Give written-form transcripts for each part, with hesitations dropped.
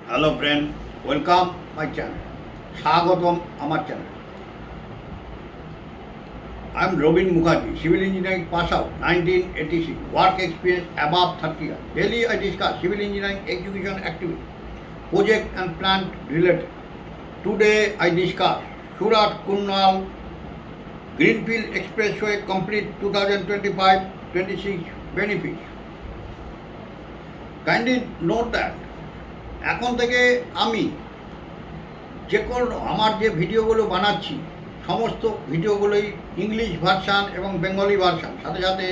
Hello friend, welcome my channel. স্বাগতম আমার চ্যানেল। I am Rabin Mukherjee, civil engineering pass out 1986, work experience above 30 years. Daily I discuss civil engineering execution activity, project and plant related. Today I discuss Surat Kurnool Greenfield Expressway complete 2025-26 benefits. Kindly note that এখন থেকে আমি যে কোনো আমার যে ভিডিওগুলো বানাচ্ছি সমস্ত ভিডিওগুলোই ইংলিশ ভার্সান এবং বেঙ্গলি ভার্সান সাথে সাথে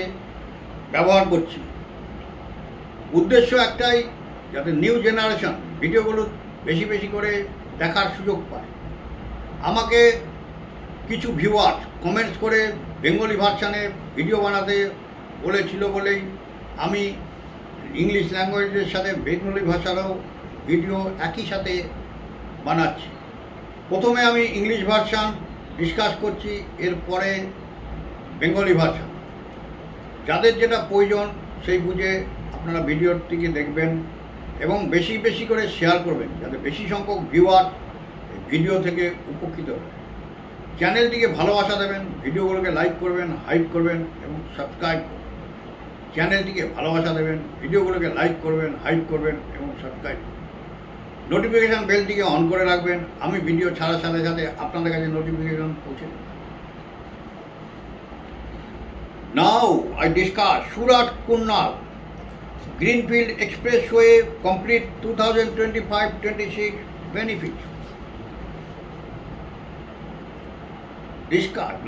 ব্যবহার করছি। উদ্দেশ্য একটাই, যাতে নিউ জেনারেশন ভিডিওগুলো বেশি বেশি করে দেখার সুযোগ পায়। আমাকে কিছু ভিউয়ার্স কমেন্টস করে বেঙ্গলি ভার্সানে ভিডিও বানাতে বলেছিল বলেই আমি ইংলিশ ল্যাঙ্গুয়েজের সাথে বেঙ্গলি ভাষারও ভিডিও একই সাথে বানাচ্ছি। প্রথমে আমি ইংলিশ ভার্সান ডিসকাস করছি, এরপরে বেঙ্গলি ভার্সান। যাদের যেটা প্রয়োজন সেই বুঝে আপনারা ভিডিওটিকে দেখবেন এবং বেশি বেশি করে শেয়ার করবেন, যাতে বেশি সংখ্যক ভিউয়ার ভিডিও থেকে উপকৃত হয়। চ্যানেলটিকে ভালোবাসা দেবেন, ভিডিওগুলোকে লাইক করবেন, হাইপ করবেন এবং সাবস্ক্রাইব করবেন। চ্যানেলটিকে ভালোবাসা দেবেন, ভিডিওগুলোকে লাইক করবেন, হাইপ করবেন এবং সাবস্ক্রাইব করবেন। নোটিফিকেশান বেলটিকে অন করে রাখবেন, আমি ভিডিও ছাড়ার সাথে সাথে আপনাদের কাছে নোটিফিকেশন পৌঁছে দেব। Now I discuss Surat Kurnool greenfield expressway complete 2025-26 benefits.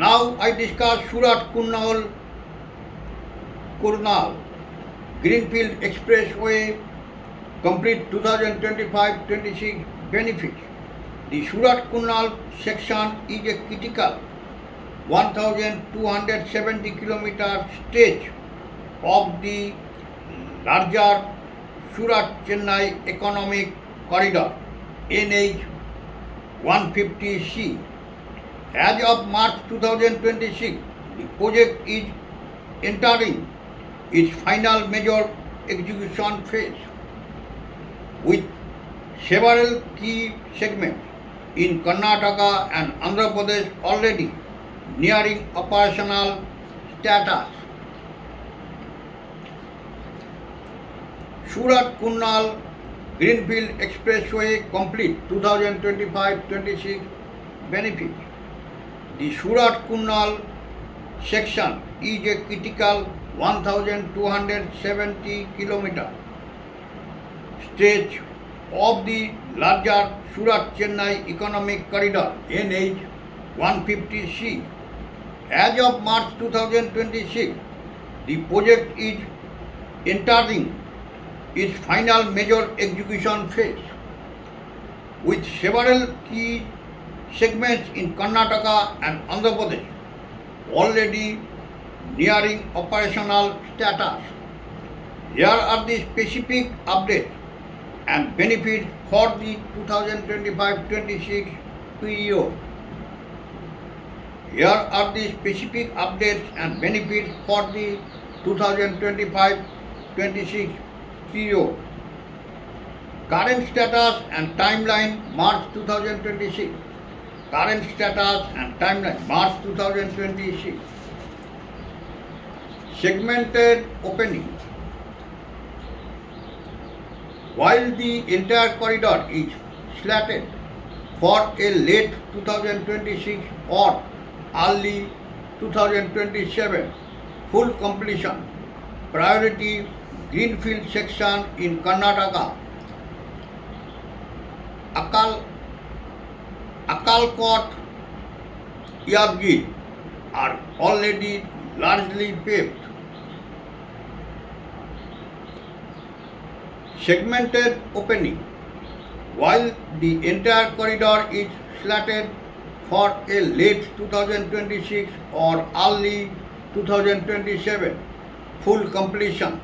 Now I discuss Surat Kurnool Greenfield Expressway complete 2025-26 benefits. The Surat Kurnool section is a critical 1,270 kilometer stretch of the larger Surat Chennai Economic Corridor NH 150C. As of March 2026, the project is entering its final major execution phase, with several key segments in Karnataka and Andhra Pradesh already nearing operational status. Surat Kurnool Greenfield Expressway complete 2025-26 benefits. The Surat Kurnool section is a critical 1,270 kilometer stretch of the larger Surat Chennai Economic Corridor NH 150C. As of March 2026, the project is entering its final major execution phase, with several key segments in Karnataka and Andhra Pradesh already nearing operational status. Here are the specific updates and benefits for the 2025-26 period. Here are the specific updates and benefits for the 2025-26 period. Current status and timeline March 2026. Current status and timeline March 2026. Segmented opening. While the entire corridor is slated for a late 2026 or early 2027 full completion, priority greenfield section in Karnataka, Akalkot, Yadgir are already largely paved. Segmented opening. While the entire corridor is slated for a late 2026 or early 2027 full completion,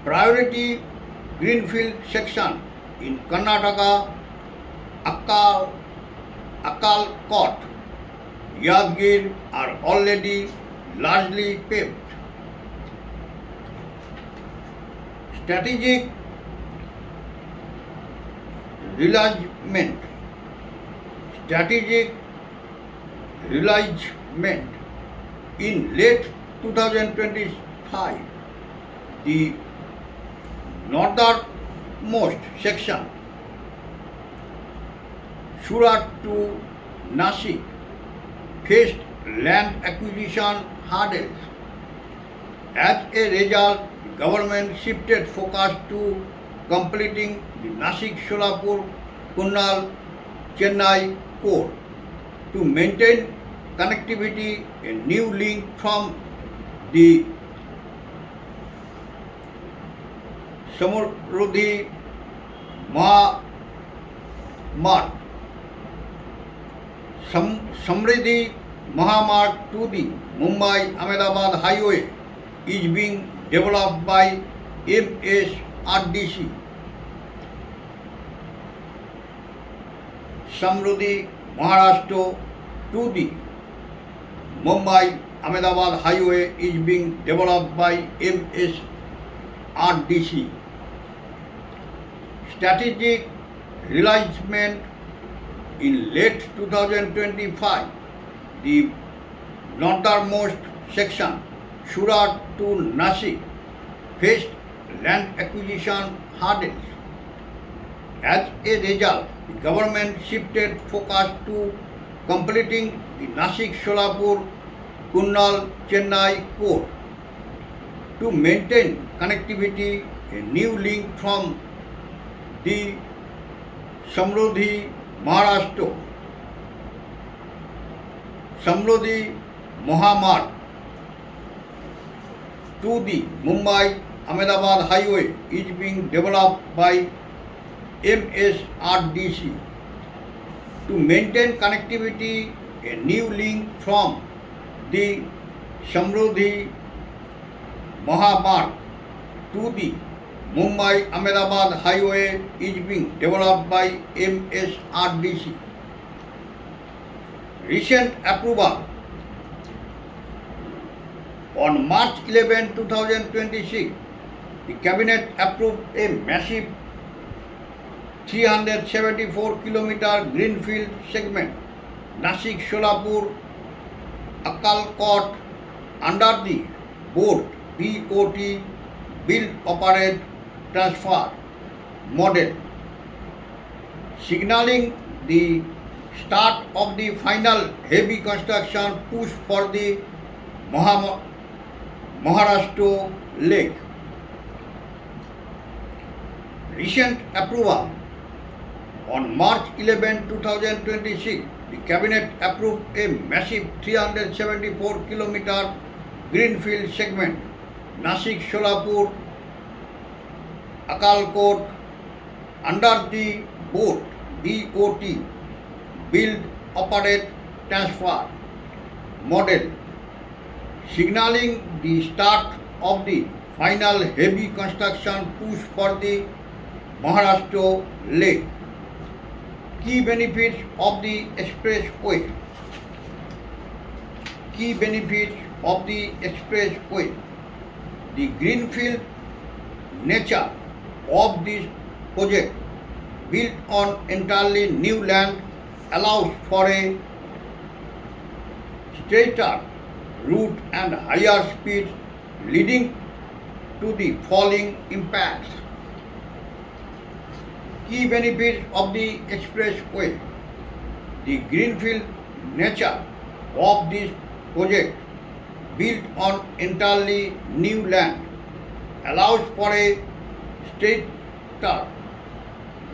priority greenfield section in Karnataka, Akalkot, Yadgir are already largely paved. Strategic realignment, strategic realignment. In late 2025, the northernmost section, Surat to Nasik, faced land acquisition hurdles. As a result, the government shifted focus to completing the Nashik-Solapur-Kurnool-Chennai core. To maintain connectivity, a new link from the Samruddhi Mahamarg Samriddhi Mahamarg to the Mumbai-Ahmedabad highway is being developed by MSRDC. Samruddhi Maharashtra to the Mumbai-Ahmedabad highway is being developed by MSRDC. Strategic realignment. In late 2025, the northernmost section, Surat to Nasik, faced land acquisition hurdles. As a result, the government shifted focus to completing the Nashik-Solapur-Kurnool-Chennai core. To maintain connectivity, a new link from the Samruddhi Maharashtra Samruddhi Mahamarg to the Mumbai-Ahmedabad highway is being developed by MSRDC. To maintain connectivity, a new link from the Samruddhi Mahamarg to the Mumbai-Ahmedabad highway is being developed by MSRDC. Recent approval. On March 11, 2026, the Cabinet approved a massive 374-kilometer greenfield segment, Nashik-Solapur Akkalkot, under the BOT Build, Operate, Transfer model, signaling the start of the final heavy construction push for the Maharashtra leg. Recent approval. On March 11, 2026, the Cabinet approved a massive 374-kilometer greenfield segment, Nashik-Solapur Akkalkot, under the BOT Build, Operate, Transfer model, signaling the start of the final heavy construction push for the Maharashtra leg. Key benefits of the expressway. Key benefits of the expressway. The greenfield nature of this project, built on entirely new land, allows for a straighter route and higher speeds, leading to the following impacts. Key benefits of the expressway. The greenfield nature of this project, built on entirely new land, allows for a straighter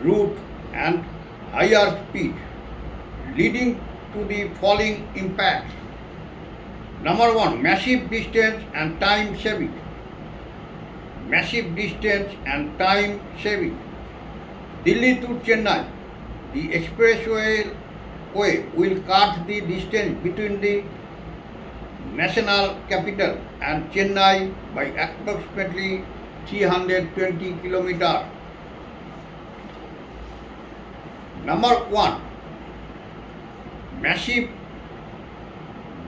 route and higher speed, leading to the following impacts. Number one, massive distance and time saving. Massive distance and time saving. Delhi to Chennai, the expressway will cut the distance between the national capital and Chennai by approximately 320 kilometers. Number one, massive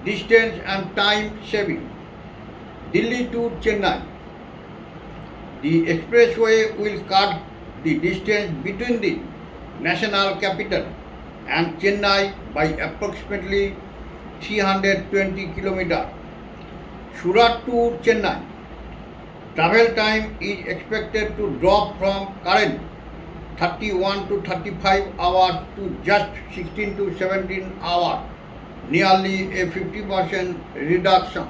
distance and time saving. Delhi to Chennai, the expressway will cut the distance between the national capital, and Chennai by approximately 320 km. Surat to Chennai. Travel time is expected to drop from current 31 to 35 hours to just 16 to 17 hours, nearly a 50% reduction.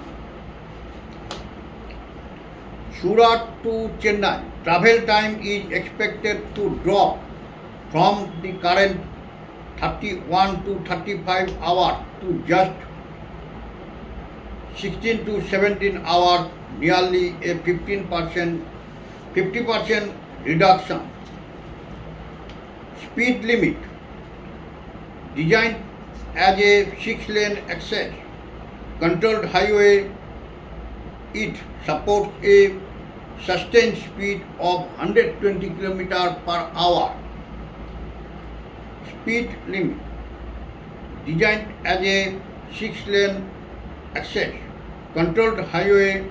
Surat to Chennai. Travel time is expected to drop from the current 31 to 35 hours to just 16 to 17 hours, nearly a 50% reduction. Speed limit. Designed as a 6-lane access controlled highway, it supports a sustained speed of 120 km per hour. Speed limit. Designed as a 6-lane access controlled highway,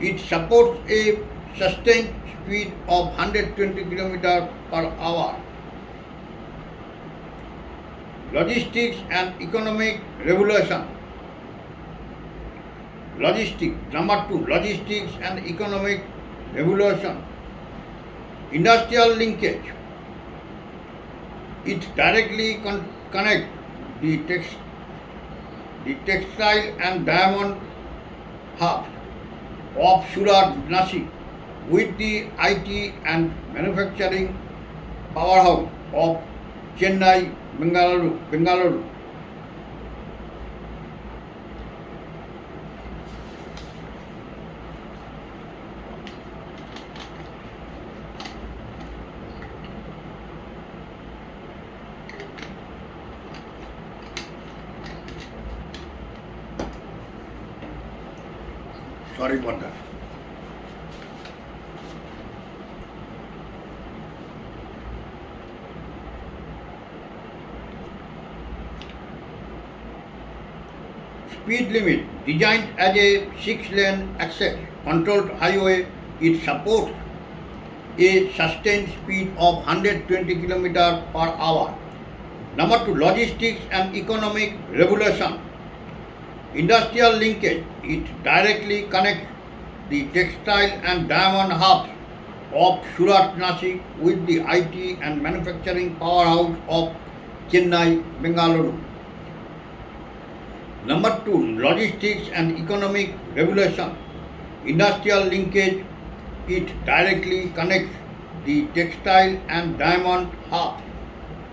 it supports a sustained speed of 120 km per hour. Logistics and economic revolution. Logistics. Number 2. Logistics and economic revolution. Industrial linkage. It directly connects the textile and diamond hubs of Surat, Nashik with the IT and manufacturing powerhouse of Chennai, Bengaluru. Sorry for that. Speed limit. Designed as a 6-lane access controlled highway, it supports a sustained speed of 120 km per hour. Number 2. Logistics and economic revolution. Industrial linkage. It directly connects the textile and diamond hubs of Surat, Nashik with the IT and manufacturing powerhouse of Chennai, Bengaluru. Number 2. Logistics and economic revolution. Industrial linkage. It directly connects the textile and diamond hubs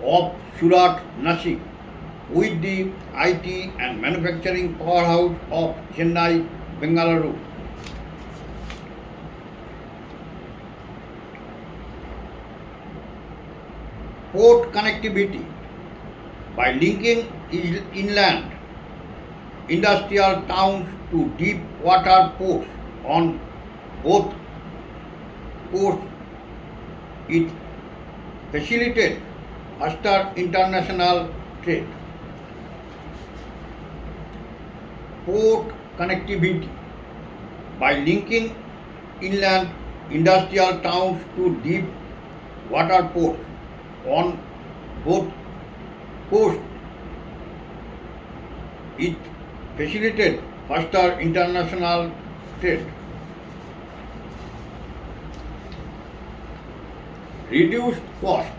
of Surat, Nashik with the IT and manufacturing powerhouse of Chennai, Bengaluru. Port connectivity. By linking inland industrial towns to deep water ports on both coasts, it facilitates faster international trade. Port connectivity. By linking inland industrial towns to deep water ports on both coasts, it facilitates faster international trade. Reduced cost.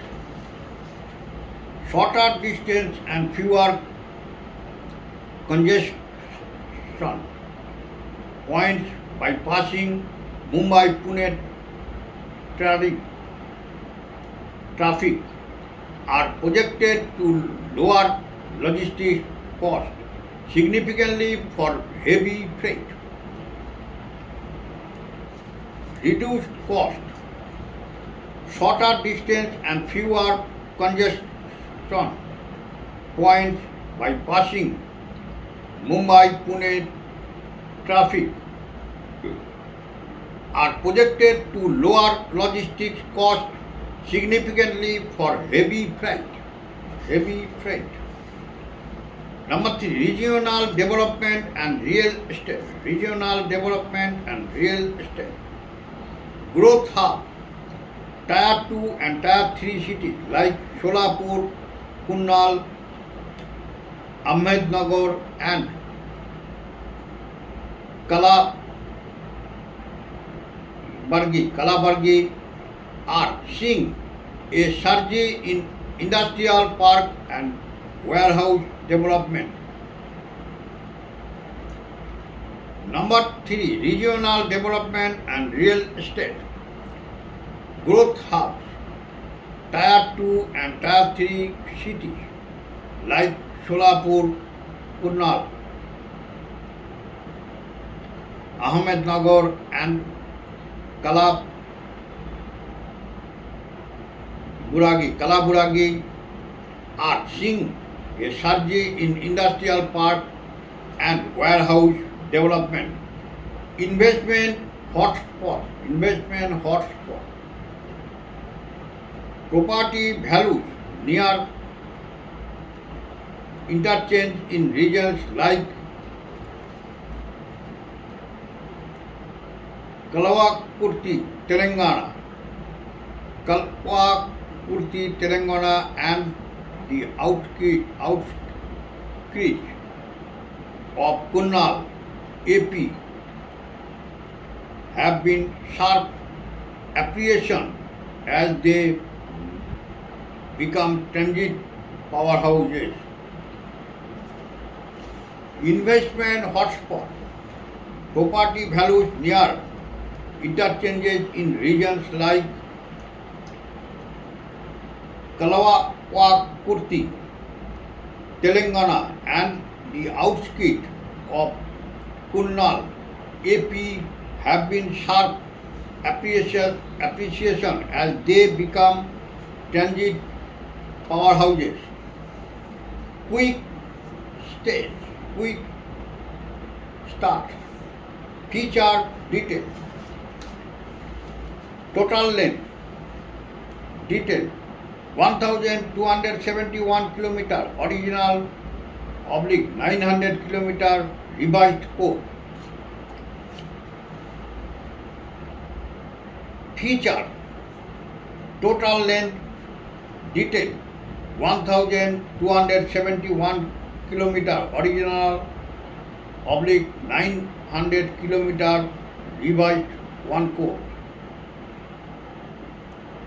Shorter distance and fewer congestion points by passing Mumbai-Pune traffic are projected to lower logistics cost significantly for heavy freight. Reduced cost. Shorter distance and fewer congestion points by passing Mumbai-Pune traffic are projected to lower logistics cost significantly for heavy freight. Number 3. Regional development and real estate. Growth hub. Tier 2 and Tier 3 cities like Solapur, Kunnal, Ahmednagar and Kalaburgi are seeing a surge in industrial park and warehouse development. Number 3, regional development and real estate. Growth hubs, Tier 2 and Tier 3 cities like Solapur, Kunnal, Ahmednagar and Kalaburagi are seeing a surge in industrial park and warehouse development. Investment hotspot. Property values near interchange in regions like Kalpakurti, Telangana and the outskirts of Kunnal, AP have been sharp appreciation as they become transit powerhouses. Investment hotspot. Property values near interchanges in regions like Kalpakurti, Telangana and the outskirts of Kunnal, AP have been sharp appreciation as they become transit powerhouses. Quick start. Feature detail. Total length. Detail. 1,271 km original / 900 km revised code. Feature. Total length. Detail. 1,271 km original / 900 km revised 1 code.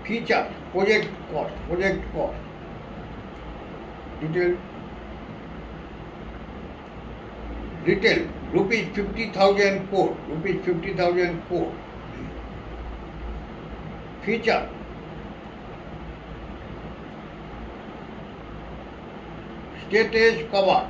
Features. Project cost. Retail rupees 50,000 crore. Feature. Status cover.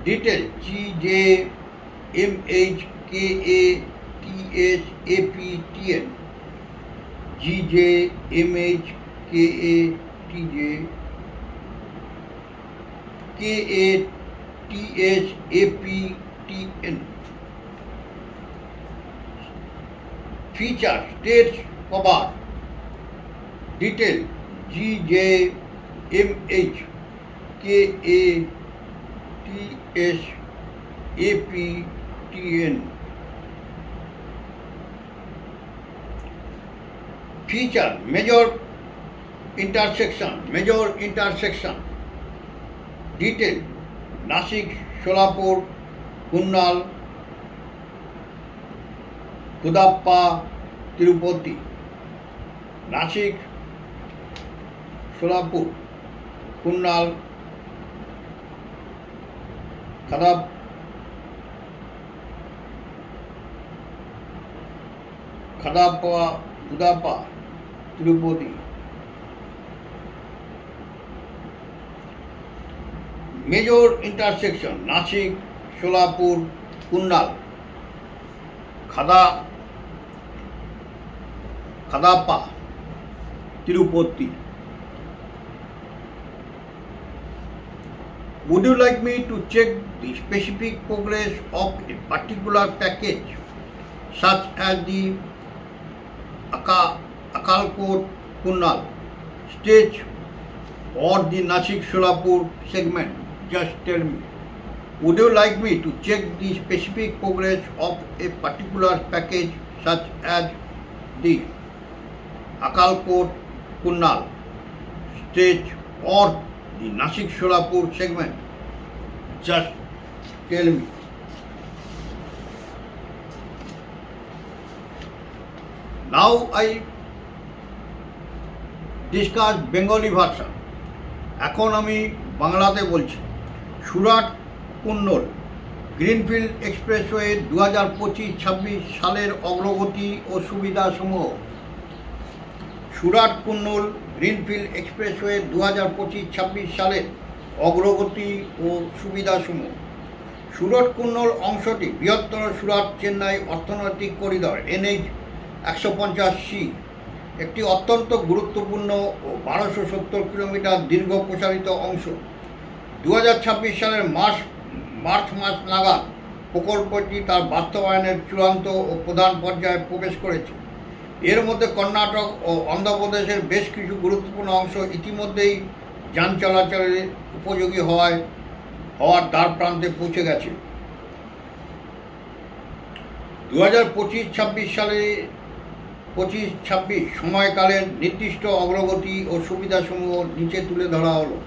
Detail. GJMHKATSAPTN. GJMHKATSAPTN. Feature. States cover. Detail. GJMHKATSAPTN. Feature. Major intersection. Detail. Nashik, Solapur, Kunnal, Kudappa, Tirupati. Nashik, Solapur, Kunnal, Kudappa, Tirupati. Major intersection. Nashik, Solapur, Kunnal, Kadapa, Tirupati. Would you like me to check the specific progress of a particular package, such as the Akalkot Kunnal stage or the Nashik Solapur segment? Just tell me. Would you like me to check the specific progress of a particular package such as the Akalkot Kunnal stage or the Nasik Solapur segment? Just tell me. Now I discuss Bengali version. এখন আমি বাংলাতে বলছি। Surat কুন্নল greenfield expressway 2025-26 সালের অগ্রগতি ও সুবিধাসমূহ। Surat কুন্নল greenfield expressway 2025-26 সালের অগ্রগতি ও সুবিধাসমূহ। সুরাট কুন্নল অংশটি বৃহত্তর সুরাট চেন্নাই অর্থনৈতিক করিডর NH 150C একটি অত্যন্ত গুরুত্বপূর্ণ ও 1270 কিলোমিটার দীর্ঘ প্রসারিত অংশ। 2026 সালের মার্চ মাস নাগাদ প্রকল্পটি তার বাস্তবায়নের চূড়ান্ত ও প্রধান পর্যায়ে প্রবেশ করেছে। এর মধ্যে কর্ণাটক ও অন্ধ্রপ্রদেশের বেশ কিছু গুরুত্বপূর্ণ অংশ ইতিমধ্যেই যান চলাচলের উপযোগী হওয়ার দ্বার প্রান্তে পৌঁছে গেছে। 2025-26 সালে 25-26 সময়কালের নির্দিষ্ট অগ্রগতি ও সুবিধাসমূহ নিচে তুলে ধরা হলো।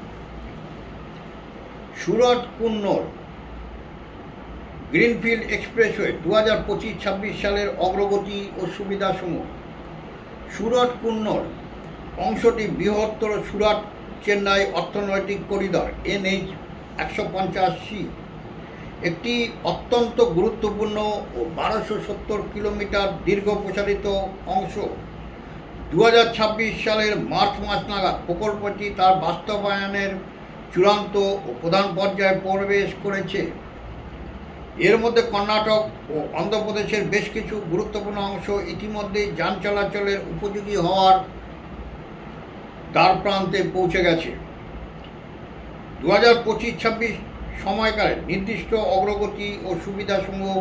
সুরাট কুন্নল গ্রিনফিল্ড এক্সপ্রেসওয়ে 2025-26 সালের অগ্রগতি ও সুবিধাসমূহ। সুরাট কুন্নল অংশটি বৃহত্তর সুরাট চেন্নাই অর্থনৈতিক করিডর NH 150C একটি অত্যন্ত গুরুত্বপূর্ণ ও 1270 কিলোমিটার দীর্ঘ প্রসারিত অংশ। 2026 সালের মার্চ মাস নাগাদ প্রকল্পটি তার বাস্তবায়নের চূড়ান্ত ও প্রধান পর্যায়ে প্রবেশ করেছে। এর মধ্যে কর্ণাটক ও অন্ধ্রপ্রদেশের বেশ কিছু গুরুত্বপূর্ণ অংশ ইতিমধ্যেই যান চলাচলের উপযোগী হওয়ার দ্বার প্রান্তে পৌঁছে গেছে। 2025-26 সময়কালে নির্দিষ্ট অগ্রগতি ও সুবিধাসমূহ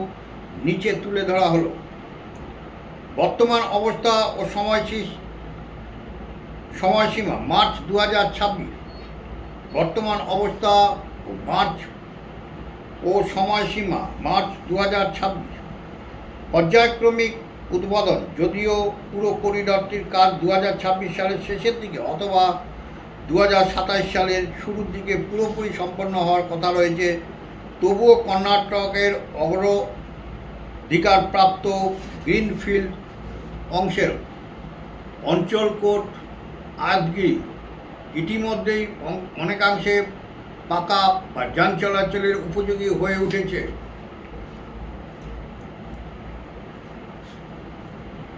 নিচে তুলে ধরা হলো। বর্তমান অবস্থা ও সময়সীমা মার্চ 2026। বর্তমান অবস্থা ও সময়সীমা মার্চ 2026। পর্যায়ক্রমিক উদ্বোধন, যদিও পুরো করিডরটির কাজ 2026 সালের শেষের দিকে অথবা 2027 সালের শুরুর দিকে পুরোপুরি সম্পন্ন হওয়ার কথা রয়েছে, তবুও কর্ণাটকের অগ্রাধিকারপ্রাপ্ত গ্রিনফিল্ড অংশের অঞ্চল কোড আয়াতগিরি ইতিমধ্যেই অনেকাংশে পাকা বা যান চলাচলের উপযোগী হয়ে উঠেছে।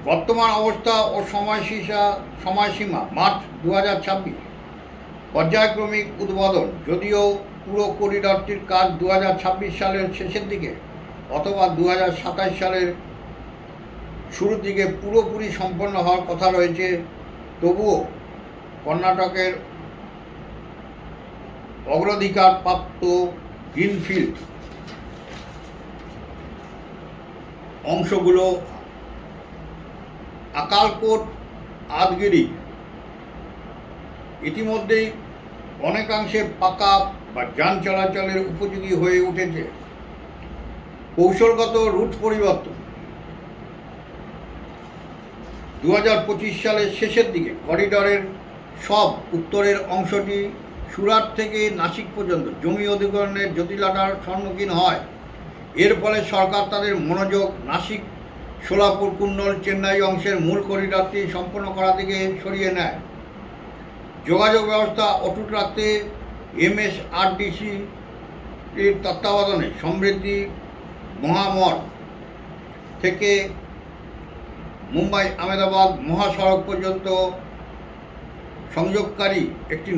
বর্তমান অবস্থা ও সময়সীমা মার্চ 2026। পর্যায়ক্রমিক উদ্বোধন, যদিও পুরো করিডরটির কাজ 2026 সালের শেষের দিকে অথবা 2027 সালের শুরুর দিকে পুরোপুরি সম্পন্ন হওয়ার কথা রয়েছে, তবুও কর্ণাটকের অগ্রাধিকারপ্রাপ্ত গ্রিনফিল্ড অংশগুলো আকালকোট আদগিরি ইতিমধ্যেই অনেকাংশে পাকা বা যান চলাচলের উপযোগী হয়ে উঠেছে। কৌশলগত রুট পরিবর্তন, 2025 সালের শেষের দিকে করিডরের সব উত্তরের অংশটি সুরাট থেকে নাসিক পর্যন্ত জমি অধিগ্রহণের জটিলতার সম্মুখীন হয়। এর ফলে সরকার তাদের মনোযোগ নাসিক সোলাপুর কুন্নল চেন্নাই অংশের মূল করিডরটি সম্পন্ন করার দিকে সরিয়ে নেয়। যোগাযোগ ব্যবস্থা অটুট রাখতে MSRDC এর তত্ত্বাবধানে সমৃদ্ধি মহামঠ থেকে মুম্বাই আহমেদাবাদ মহাসড়ক পর্যন্ত সংযোগকারী একটি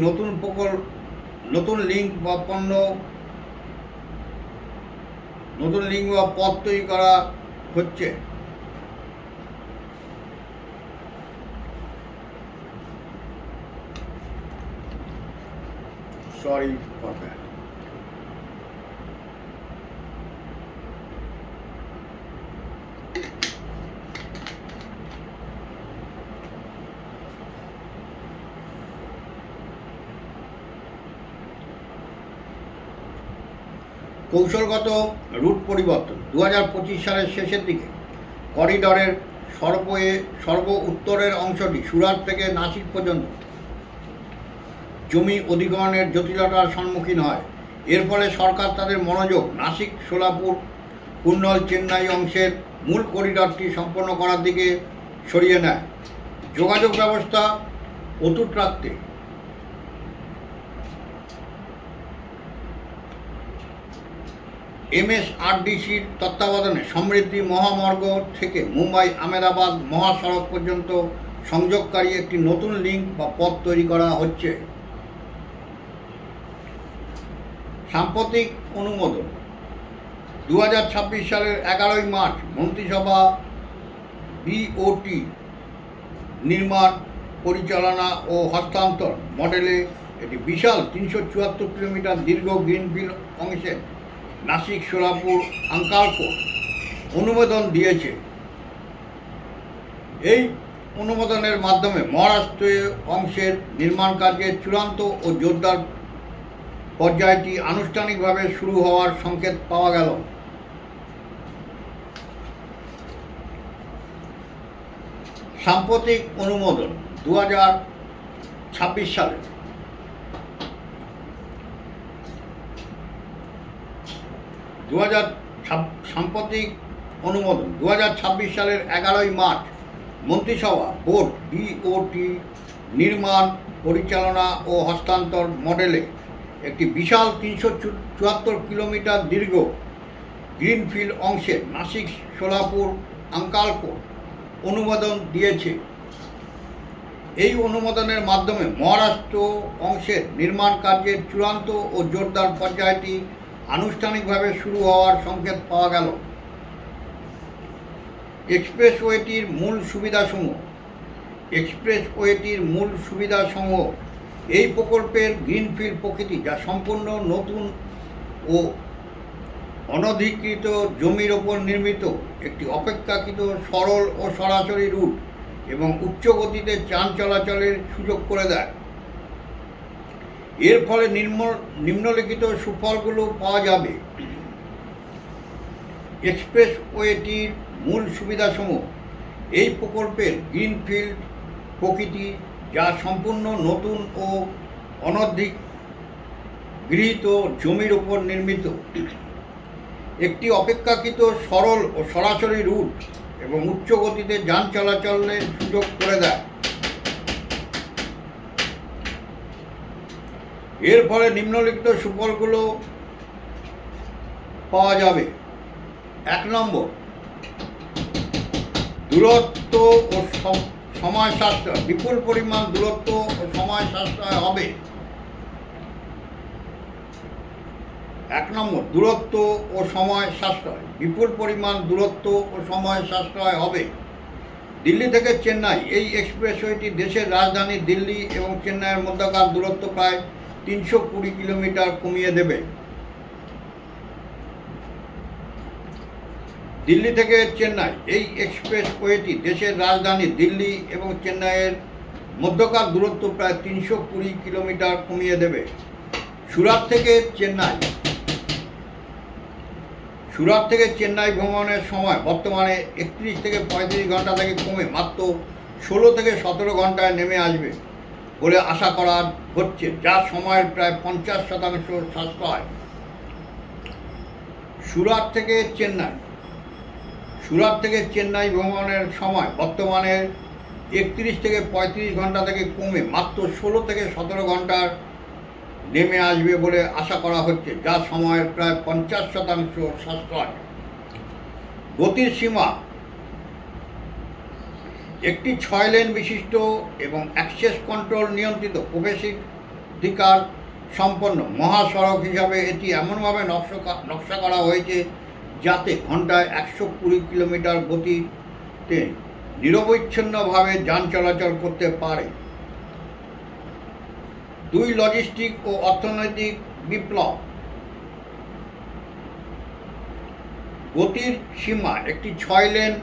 নতুন লিঙ্ক বা পথ তৈরি করা হচ্ছে। Sorry for that. কৌশলগত রুট পরিবর্তন 2025 সালের শেষের দিকে করিডরের সর্ব উত্তরের অংশটি সুরাট থেকে নাসিক পর্যন্ত জমি অধিগ্রহণের জটিলতার সম্মুখীন হয়। এর ফলে সরকার তাদের মনোযোগ নাসিক, সোলাপুর, কুর্নুল, চেন্নাই অংশের মূল করিডরটি সম্পন্ন করার দিকে সরিয়ে নেয়। যোগাযোগ ব্যবস্থা অটুট রাখতে MSRDCর তত্ত্বাবধানে সমৃদ্ধি মহামার্গ থেকে মুম্বাই আহমেদাবাদ মহাসড়ক পর্যন্ত সংযোগকারী একটি নতুন লিঙ্ক বা পথ তৈরি করা হচ্ছে। সাম্প্রতিক অনুমোদন 2026 সালের 11 মার্চ মন্ত্রিসভা BOT নির্মাণ, পরিচালনা ও হস্তান্তর মডেলে একটি বিশাল 374 কিলোমিটার দীর্ঘ গ্রিনফিল্ড অংশে নাসিক, সোলাপুর, আঙ্কালকোট অনুমোদন দিয়েছে। এই অনুমোদনের মাধ্যমে মহারাষ্ট্রের অংশের নির্মাণ কার্যের চূড়ান্ত ও জোরদার পর্যায়টি আনুষ্ঠানিকভাবে শুরু হওয়ার সংকেত পাওয়া গেল। সাম্প্রতিক অনুমোদন 2026 সালে সাম্প্রতিক অনুমোদন 2026 সালের 11 মার্চ মন্ত্রিসভা বোর্ড BOT নির্মাণ, পরিচালনা ও হস্তান্তর মডেলে একটি বিশাল 374 কিলোমিটার দীর্ঘ গ্রিনফিল্ড অংশে নাসিক, সোলাপুর, আঙ্কালকোট অনুমোদন দিয়েছে। এই অনুমোদনের মাধ্যমে মহারাষ্ট্র অংশের নির্মাণ কার্যের চূড়ান্ত ও জোরদার পর্যায়টি আনুষ্ঠানিকভাবে শুরু হওয়ার সংকেত পাওয়া গেল। এক্সপ্রেসওয়েটির মূল সুবিধাসমূহ এই প্রকল্পের গ্রিনফিল্ড প্রকৃতি, যা সম্পূর্ণ নতুন ও অনধিকৃত জমির ওপর নির্মিত একটি অপেক্ষাকৃত সরল ও সরাসরি রুট এবং উচ্চ গতিতে যান চলাচলের সুযোগ করে দেয়। এর ফলে নিম্নলিখিত সুফলগুলো পাওয়া যাবে। এক্সপ্রেসওয়েটির মূল সুবিধাসমূহ এই প্রকল্পের গ্রিনফিল্ড প্রকৃতি, যা সম্পূর্ণ নতুন ও অনধিগৃহীত জমির উপর নির্মিত একটি অপেক্ষাকৃত সরল ও সরাসরি রুট এবং উচ্চ গতিতে যান চলাচলের সুযোগ করে দেয়। এর ফলে নিম্নলিখিত সুফলগুলো পাওয়া যাবে। 1 নম্বর, দূরত্ব ও সময় সাশ্রয়। বিপুল পরিমাণ দূরত্ব ও সময় সাশ্রয় হবে। 1 নম্বর, দূরত্ব ও সময় সাশ্রয়। বিপুল পরিমাণ দূরত্ব ও সময় সাশ্রয় হবে। দিল্লি থেকে চেন্নাই এই এক্সপ্রেসওয়েটি দেশের রাজধানী দিল্লি এবং চেন্নাইয়ের মধ্যকার দূরত্ব প্রায় 320 কিলোমিটার কমিয়ে দেবে। দিল্লি থেকে চেন্নাই এই এক্সপ্রেসওয়েটি দেশের রাজধানী দিল্লি এবং চেন্নাইয়ের মধ্যকার দূরত্ব প্রায় 320 কিলোমিটার কমিয়ে দেবে। সুরাট থেকে চেন্নাই ভ্রমণের সময় বর্তমানে 31 থেকে 35 ঘন্টা থেকে কমে মাত্র 16 থেকে 17 ঘন্টায় নেমে আসবে বলে আশা করা হচ্ছে, যা সময়ের প্রায় 50% সাশ্রয়। সুরাট থেকে চেন্নাই ভ্রমণের সময় বর্তমানে 31 থেকে 35 ঘন্টা থেকে কমে মাত্র 16 থেকে 17 ঘন্টার নেমে আসবে বলে আশা করা হচ্ছে, যা সময়ের প্রায় 50% সাশ্রয়। গতির সীমা একটি 6 লেন বিশিষ্ট এবং অ্যাক্সেস কন্ট্রোল নিয়ন্ত্রিত প্রবেশাধিকার সম্পন্ন মহাসড়ক হিসাবে এটি এমনভাবে নকশা করা হয়েছে যাতে ঘন্টায় 120 কিলোমিটার গতিতে নিরবচ্ছিন্নভাবে যান চলাচল করতে পারে। 2 লজিস্টিক ও অর্থনৈতিক বিপ্লব। গতির সীমা একটি 6 লেন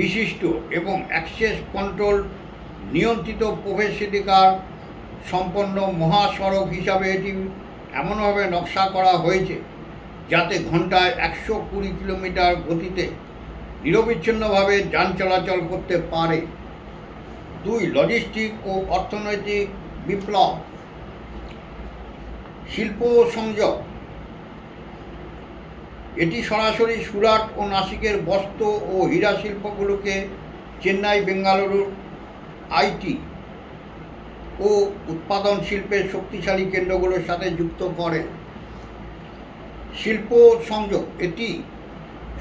বিশিষ্ট এবং অ্যাক্সেস কন্ট্রোল নিয়ন্ত্রিত প্রবেশাধিকার সম্পন্ন মহাসড়ক হিসাবে এটি এমনভাবে নকশা করা হয়েছে যাতে ঘন্টায় 120 কিলোমিটার গতিতে নিরবিচ্ছিন্নভাবে যান চলাচল করতে পারে। 2. লজিস্টিক ও অর্থনৈতিক বিপ্লব। শিল্প সংযোগ। এটি সরাসরি সুরাট ও নাসিকের বস্ত্র ও হীরা শিল্পগুলোকে চেন্নাই, বেঙ্গালুরু আইটি ও উৎপাদন শিল্পের শক্তিশালী কেন্দ্রগুলোর সাথে যুক্ত করে। শিল্প সংযোগ এটি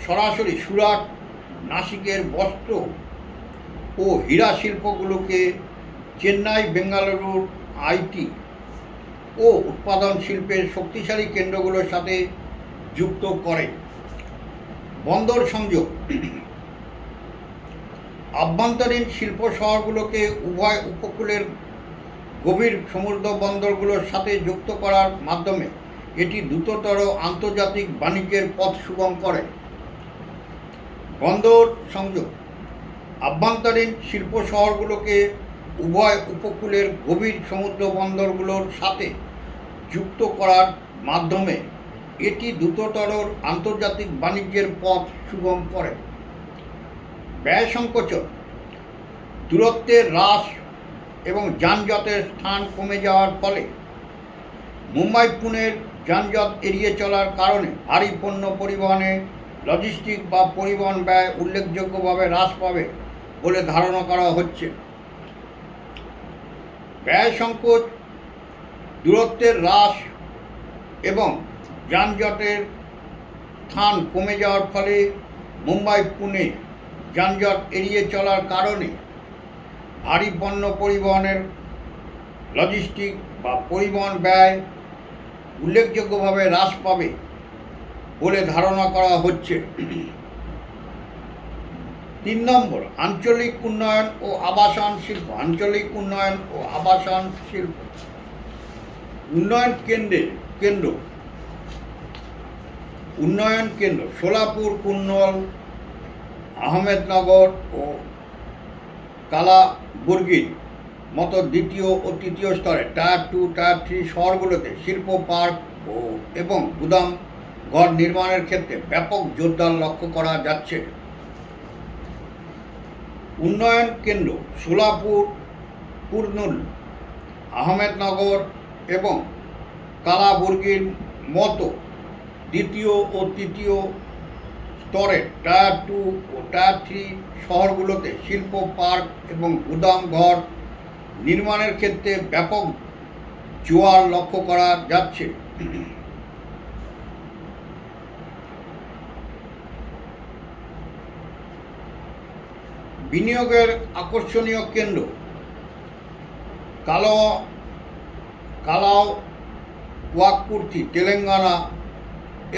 সরাসরি সুরাট, নাসিকের বস্ত্র ও হীরা শিল্পগুলোকে চেন্নাই, বেঙ্গালুরুর আইটি ও উৎপাদন শিল্পের শক্তিশালী কেন্দ্রগুলোর সাথে যুক্ত করে। বন্দর সংযোগ আভ্যন্তরীণ শিল্প শহরগুলোকে উভয় উপকূলের গভীর সমুদ্র বন্দরগুলোর সাথে যুক্ত করার মাধ্যমে এটি দ্রুততর আন্তর্জাতিক বাণিজ্যের পথ সুগম করে। বন্দর সংযোগ আভ্যন্তরীণ শিল্প শহরগুলোকে উভয় উপকূলের গভীর সমুদ্র বন্দরগুলোর সাথে যুক্ত করার মাধ্যমে এটি দ্রুততর আন্তর্জাতিক বাণিজ্যের পথ সুগম করে। ব্যয় সংকোচন দূরত্বের হ্রাস এবং যানজটের স্থান কমে যাওয়ার ফলে মুম্বাই পুনের যানজট এড়িয়ে চলার কারণে ভারী পণ্য পরিবহনে লজিস্টিক বা পরিবহন ব্যয় উল্লেখযোগ্যভাবে হ্রাস পাবে বলে ধারণা করা হচ্ছে। ব্যয় সংকোচ, দূরত্বের হ্রাস এবং যানজটের স্থান কমে যাওয়ার ফলে মুম্বাই পুনে যানজট এড়িয়ে চলার কারণে ভারী পণ্য পরিবহনের লজিস্টিক বা পরিবহন ব্যয় উল্লেখযোগ্যভাবে হ্রাস পাবে বলে ধারণা করা হচ্ছে। 3 নম্বর, আঞ্চলিক উন্নয়ন ও আবাসন শিল্প। আঞ্চলিক উন্নয়ন ও আবাসন শিল্প উন্নয়ন কেন্দ্র সোলাপুর, কুর্নুল, আহমেদনগর ও কালাবুর্গির মতো দ্বিতীয় ও তৃতীয় স্তরে টায়ার 2, টায়ার 3 শহরগুলোতে শিল্প পার্ক এবং গুদাম ঘর নির্মাণের ক্ষেত্রে ব্যাপক জোরদার লক্ষ্য করা যাচ্ছে। উন্নয়ন কেন্দ্র সোলাপুর, কুর্নুল, আহমেদনগর এবং কালাবুর্গির মতো দ্বিতীয় ও তৃতীয় স্তরে টায়ার 2 ও টায়ার 3 শহরগুলোতে শিল্প পার্ক এবং গুদাম ঘর নির্মাণের ক্ষেত্রে ব্যাপক জোয়ার লক্ষ্য করা যাচ্ছে। বিনিয়োগের আকর্ষণীয় কেন্দ্র কালাওয়াকুর্তি, তেলেঙ্গানা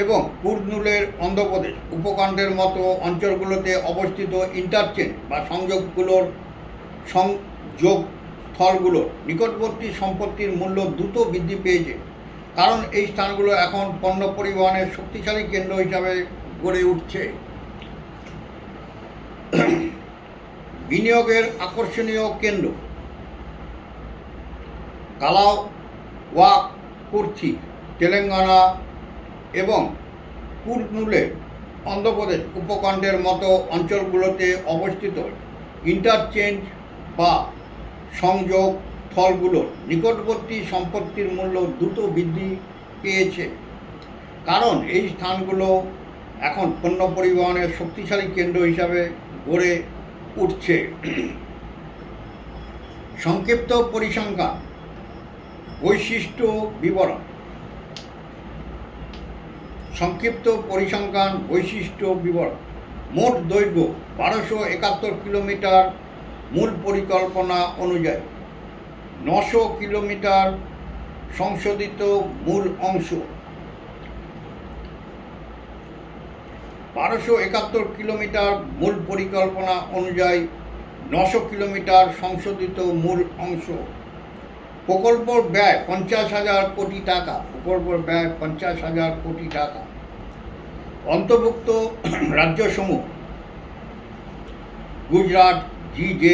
এবং কুর্নুলের অন্ধ্রপ্রদেশ উপখণ্ডের মতো অঞ্চলগুলোতে অবস্থিত ইন্টারচেঞ্জ বা সংযোগস্থলগুলোর নিকটবর্তী সম্পত্তির মূল্য দ্রুত বৃদ্ধি পেয়েছে, কারণ এই স্থানগুলো এখন পণ্য পরিবহনের শক্তিশালী কেন্দ্র হিসাবে গড়ে উঠছে। বিনিয়োগের আকর্ষণীয় কেন্দ্র কালাওয়াকুর্তি, তেলেঙ্গানা এবং কুর্নুলের অন্ধ্রপ্রদেশ উপখণ্ডের মতো অঞ্চলগুলোতে অবস্থিত ইন্টারচেঞ্জ বা সংযোগস্থলগুলোর নিকটবর্তী সম্পত্তির মূল্য দ্রুত বৃদ্ধি পেয়েছে, কারণ এই স্থানগুলো এখন পণ্য পরিবহনের শক্তিশালী কেন্দ্র হিসাবে গড়ে উঠছে। সংক্ষিপ্ত পরিসংখ্যান, বৈশিষ্ট্য বিবরণ। সংক্ষিপ্ত পরিসংখ্যান, বৈশিষ্ট্য বিবরণ। মোট দৈর্ঘ্য 1271 কিলোমিটার মূল পরিকল্পনা অনুযায়ী, 900 কিলোমিটার সংশোধিত মূল অংশ। 1271 কিলোমিটার মূল পরিকল্পনা অনুযায়ী 900 কিলোমিটার সংশোধিত মূল অংশ। প্রকল্প ব্যয় 50,000 কোটি টাকা। প্রকল্প ব্যয় 50,000 কোটি টাকা। অন্তর্ভুক্ত রাজ্যসমূহ: Gujarat GJ,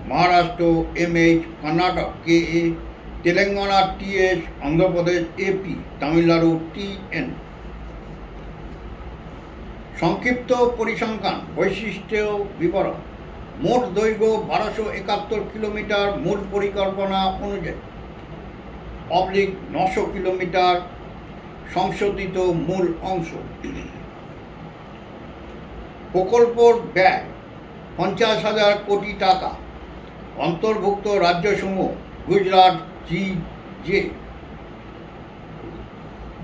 Maharashtra MH, Karnataka KA, Telangana TS, Andhra Pradesh AP, Tamil Nadu TN। সংক্ষিপ্ত পরিসংখ্যান বৈশিষ্ট্য বিবরণ। মোট দৈর্ঘ্য 1271 কিলোমিটার মূল পরিকল্পনা অনুযায়ী, অবলিক 900 কিলোমিটার সংশোধিত মূল অংশ। প্রকল্পর ব্যয় 50,000 কোটি টাকা। অন্তর্ভুক্ত রাজ্যসমূহ Gujarat GJ,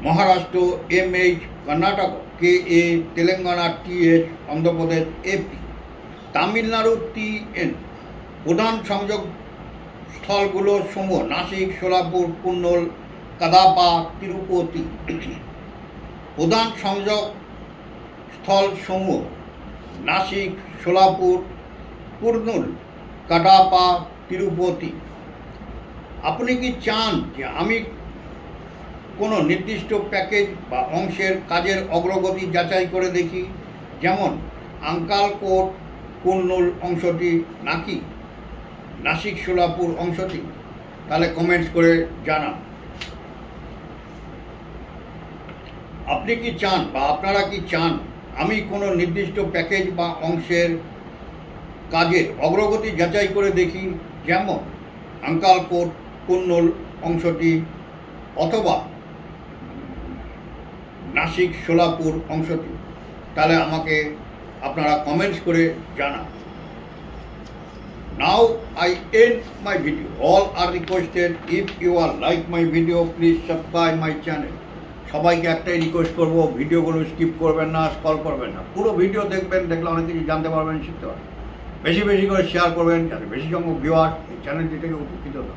Maharashtra MH, Karnataka KA, Telangana TS, Andhra Pradesh AP, Tamil Nadu TN। প্রধান সংযোগ স্থলগুলো সমূহ নাসিক, সোলাপুর, কুর্নুল, কাদাপা, তিরুপতি। প্রধান সংযোগ স্থল সমূহ নাসিক, সোলাপুর, কুর্নুল, কাডাপা, তিরুপতি। আপনি কি চান যে আমি কোনো নির্দিষ্ট প্যাকেজ বা অংশের কাজের অগ্রগতি যাচাই করে দেখি, যেমন আঙ্কালকোট কুর্নুল অংশটি নাকি নাসিক সোলাপুর অংশটি? তাহলে কমেন্টস করে জানান। আপনি কি চান বা আপনারা কি চান আমি কোনো নির্দিষ্ট প্যাকেজ বা অংশের কাজের অগ্রগতি যাচাই করে দেখি, যেমন আঙ্কালকোট কুর্নুল অংশটি অথবা নাসিক সোলাপুর অংশটি? তাহলে আমাকে আপনারা কমেন্টস করে জানান। Now I end my video. All are requested. If you are like my video, please subscribe my channel. সবাইকে একটাই রিকোয়েস্ট করবো, ভিডিওগুলো স্কিপ করবেন না, স্ক্রল করবেন না, পুরো ভিডিও দেখবেন, দেখলে অনেক কিছু জানতে পারবেন, শিখতে পারবেন। বেশি বেশি করে শেয়ার করবেন যাতে বেশি সংখ্যক ভিউয়ার এই চ্যানেলটি থেকে উপকৃত হবে।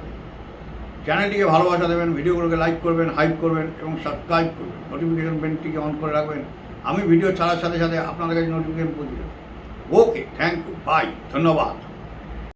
চ্যানেলটিকে ভালোবাসা দেবেন, ভিডিওগুলোকে লাইক করবেন, হাইপ করবেন এবং সাবস্ক্রাইব করবেন। নোটিফিকেশন বেলটিকে অন করে রাখবেন, আমি ভিডিও ছাড়ার সাথে সাথে আপনাদের কাছে নোটিফিকেশন পৌঁছে যাবে। ওকে, থ্যাংক ইউ, বাই, ধন্যবাদ।